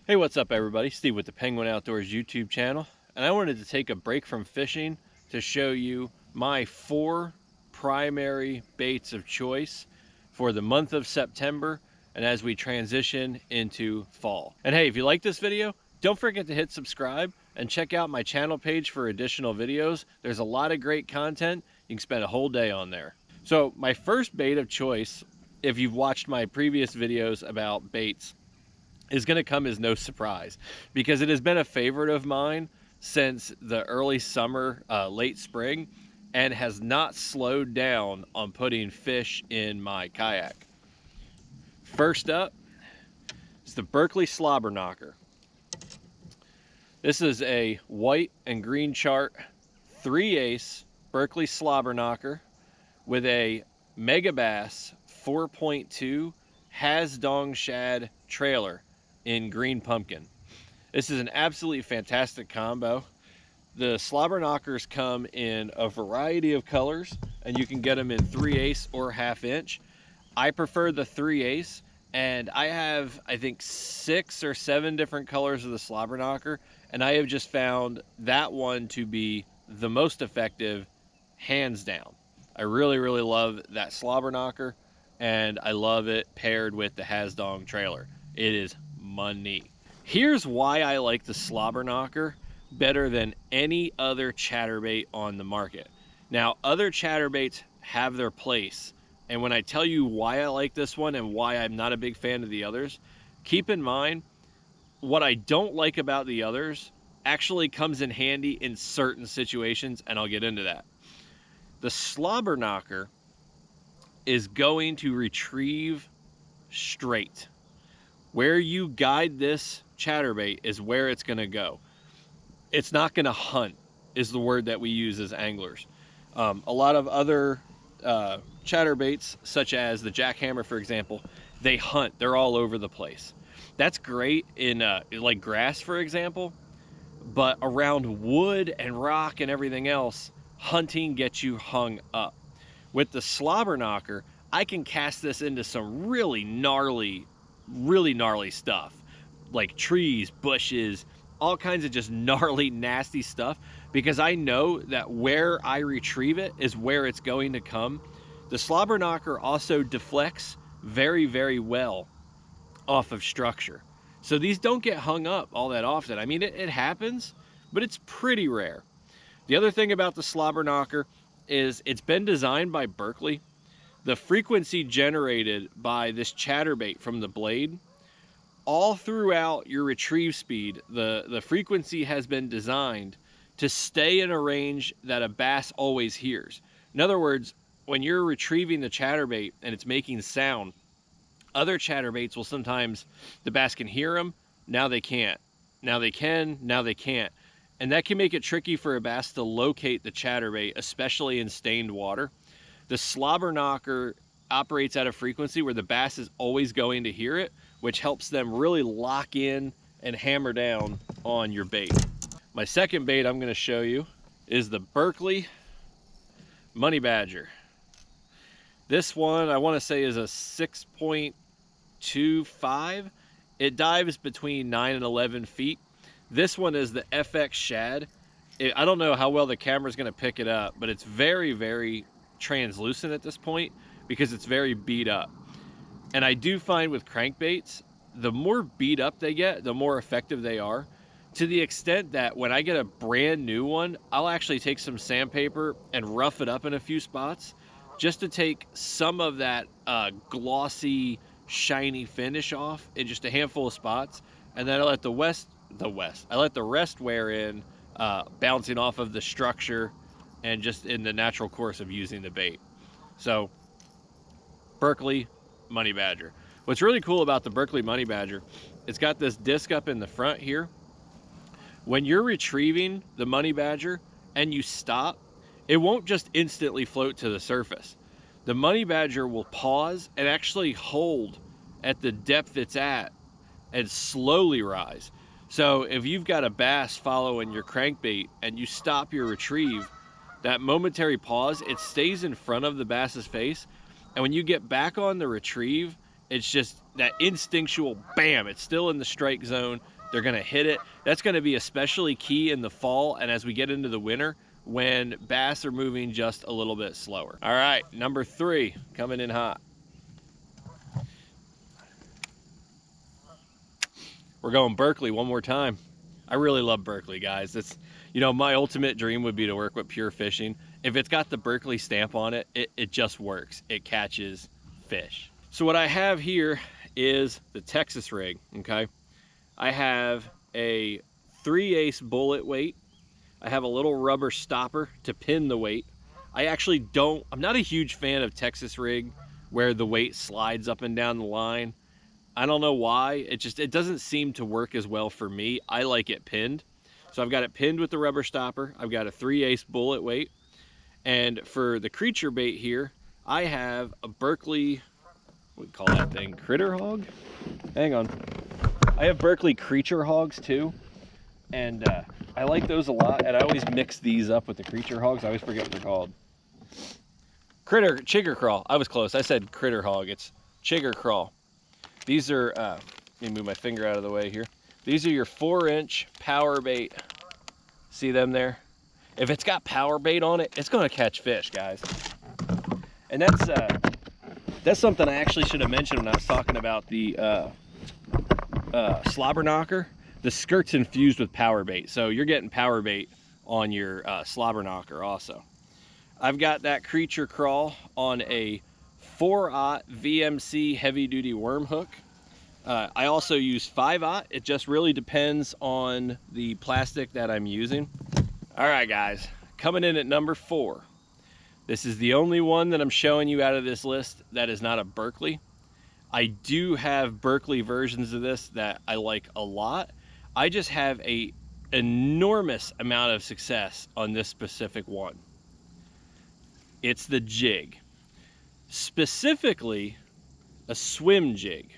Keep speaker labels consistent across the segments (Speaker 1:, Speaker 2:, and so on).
Speaker 1: Hey, what's up everybody? Steve with the Penguin Outdoors YouTube channel, and I wanted to take a break from fishing to show you my 4 primary baits of choice for the month of September and as we transition into fall. And hey, if you like this video, don't forget to hit subscribe and check out my channel page for additional videos. There's a lot of great content. You can spend a whole day on there. So my first bait of choice, if you've watched my previous videos about baits, is going to come as no surprise because it has been a favorite of mine since the early summer, late spring, and has not slowed down on putting fish in my kayak. First up is the Berkley Slobber Knocker. This is a white and green chart 3/8 Berkley Slobber Knocker with a Megabass 4.2 Hasdong Shad trailer in green pumpkin. This is an absolutely fantastic combo. The slobber knockers come in a variety of colors, and you can get them in 3/8 or 1/2 inch. I prefer the 3/8, and I have, I think, 6 or 7 different colors of the slobber knocker, and I have just found that one to be the most effective, hands down. I really love that slobber knocker, and I love it paired with the Hasdong trailer. It is money. Here's why I like the slobber knocker better than any other chatterbait on the market. Now, other chatterbaits have their place, and when I tell you why I like this one and why I'm not a big fan of the others, keep in mind what I don't like about the others actually comes in handy in certain situations, and I'll get into that. The slobber knocker is going to retrieve straight. Where you guide this chatterbait is where it's going to go. It's not going to hunt, is the word that we use as anglers. A lot of other chatterbaits, such as the jackhammer, for example, they hunt. They're all over the place. That's great in like grass, for example, but around wood and rock and everything else, hunting gets you hung up. With the slobber knocker, I can cast this into some really gnarly stuff, like trees, bushes, all kinds of just gnarly, nasty stuff, because I know that where I retrieve it is where it's going to come. The slobber knocker also deflects very well off of structure. So these don't get hung up all that often. I mean, it happens, but it's pretty rare. The other thing about the slobber knocker is it's been designed by Berkley. The frequency generated by this chatterbait from the blade, all throughout your retrieve speed, the frequency has been designed to stay in a range that a bass always hears. In other words, when you're retrieving the chatterbait and it's making sound, other chatterbaits will sometimes, the bass can hear them, now they can't. Now they can, now they can't. And that can make it tricky for a bass to locate the chatterbait, especially in stained water. The slobber knocker operates at a frequency where the bass is always going to hear it, which helps them really lock in and hammer down on your bait. My second bait I'm going to show you is the Berkley Money Badger. This one I want to say is a 6.25. It dives between 9 and 11 feet. This one is the FX Shad. I don't know how well the camera is going to pick it up, but it's very translucent at this point because it's very beat up. And I do find with crankbaits, the more beat up they get, the more effective they are, to the extent that when I get a brand new one, I'll actually take some sandpaper and rough it up in a few spots just to take some of that glossy, shiny finish off in just a handful of spots, and then I let the rest wear in, bouncing off of the structure and just in the natural course of using the bait. So, Berkley Money Badger. What's really cool about the Berkley Money Badger, it's got this disc up in the front here. When you're retrieving the Money Badger and you stop, it won't just instantly float to the surface. The Money Badger will pause and actually hold at the depth it's at and slowly rise. So if you've got a bass following your crankbait and you stop your retrieve, that momentary pause, it stays in front of the bass's face, and when you get back on the retrieve, It's just that instinctual bam, it's still in the strike zone. They're gonna hit it. That's gonna be especially key in the fall and as we get into the winter when bass are moving just a little bit slower. All right, number 3, coming in hot. We're going Berkley one more time. I really love Berkley, guys. It's, you know, my ultimate dream would be to work with Pure Fishing. If it's got the Berkley stamp on it, it just works. It catches fish. So what I have here is the Texas rig, okay? I have a 3/8 bullet weight. I have a little rubber stopper to pin the weight. I'm not a huge fan of Texas rig where the weight slides up and down the line. I don't know why. It doesn't seem to work as well for me. I like it pinned. So I've got it pinned with the rubber stopper. I've got a 3/8 bullet weight. And for the creature bait here, I have a Berkley, what do we call that thing? Critter hog? Hang on. I have Berkley creature hogs too. And I like those a lot. And I always mix these up with the creature hogs. I always forget what they're called. Chigger crawl. I was close. I said critter hog. It's chigger crawl. These are, let me move my finger out of the way here. These are your 4-inch power bait. See them there? If it's got power bait on it, it's gonna catch fish, guys. And that's something I actually should have mentioned when I was talking about the slobber knocker. The skirt's infused with power bait, so you're getting power bait on your slobber knocker also. I've got that creature crawl on a 4/0 VMC heavy duty worm hook. I also use 5/0. It just really depends on the plastic that I'm using. All right, guys, coming in at number 4. This is the only one that I'm showing you out of this list that is not a Berkley. I do have Berkley versions of this that I like a lot. I just have an enormous amount of success on this specific one. It's the jig. Specifically, a swim jig.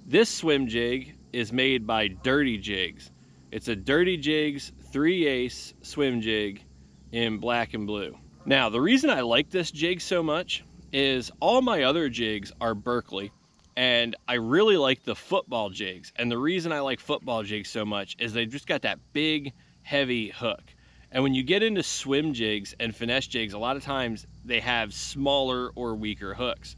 Speaker 1: This swim jig is made by Dirty Jigs. It's a Dirty Jigs 3/8 swim jig in black and blue. Now, the reason I like this jig so much is all my other jigs are Berkley, and I really like the football jigs. And the reason I like football jigs so much is they just got that big, heavy hook. And when you get into swim jigs and finesse jigs, a lot of times they have smaller or weaker hooks.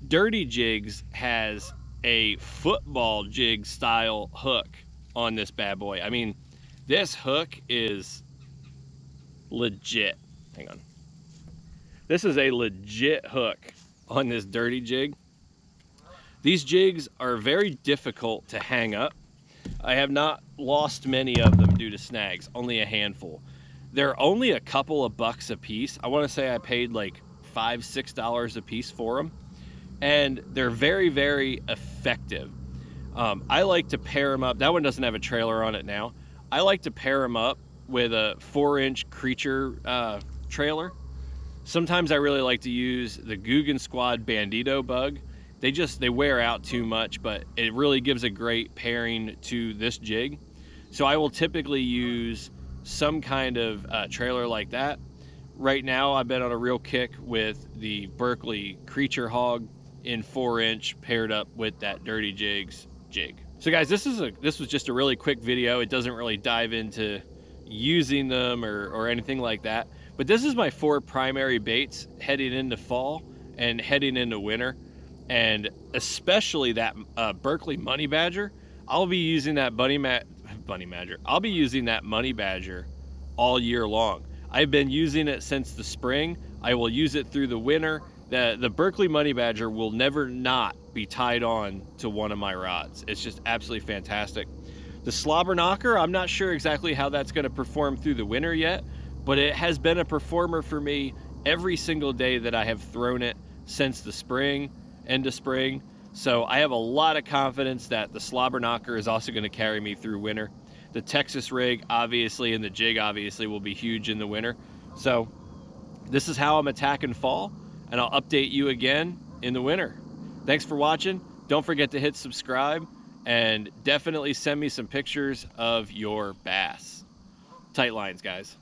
Speaker 1: Dirty Jigs has a football jig style hook on this bad boy. I mean, this hook is legit. Hang on. This is a legit hook on this Dirty Jig. These jigs are very difficult to hang up. I have not lost many of them due to snags, only a handful. They're only a couple of bucks a piece. I want to say I paid like $5, $6 a piece for them. And they're very, very effective. I like to pair them up. That one doesn't have a trailer on it now. I like to pair them up with a 4-inch creature trailer. Sometimes I really like to use the Guggen Squad Bandito bug. They wear out too much, but it really gives a great pairing to this jig. So I will typically use some kind of trailer like that. Right now I've been on a real kick with the Berkley creature hog in 4-inch paired up with that Dirty Jigs jig. So guys, this was just a really quick video. It doesn't really dive into using them or anything like that, but this is my 4 primary baits heading into fall and heading into winter, and especially that Berkley Money Badger. I'll be using that I'll be using that Money Badger all year long. I've been using it since the spring. I will use it through the winter. The Berkley Money Badger will never not be tied on to one of my rods. It's just absolutely fantastic. The Slobber Knocker, I'm not sure exactly how that's going to perform through the winter yet, but it has been a performer for me every single day that I have thrown it since the spring, end of spring. So I have a lot of confidence that the Slobber Knocker is also going to carry me through winter. The Texas rig, obviously, and the jig, obviously, will be huge in the winter. So this is how I'm attacking fall, and I'll update you again in the winter. Thanks for watching. Don't forget to hit subscribe, and definitely send me some pictures of your bass. Tight lines, guys.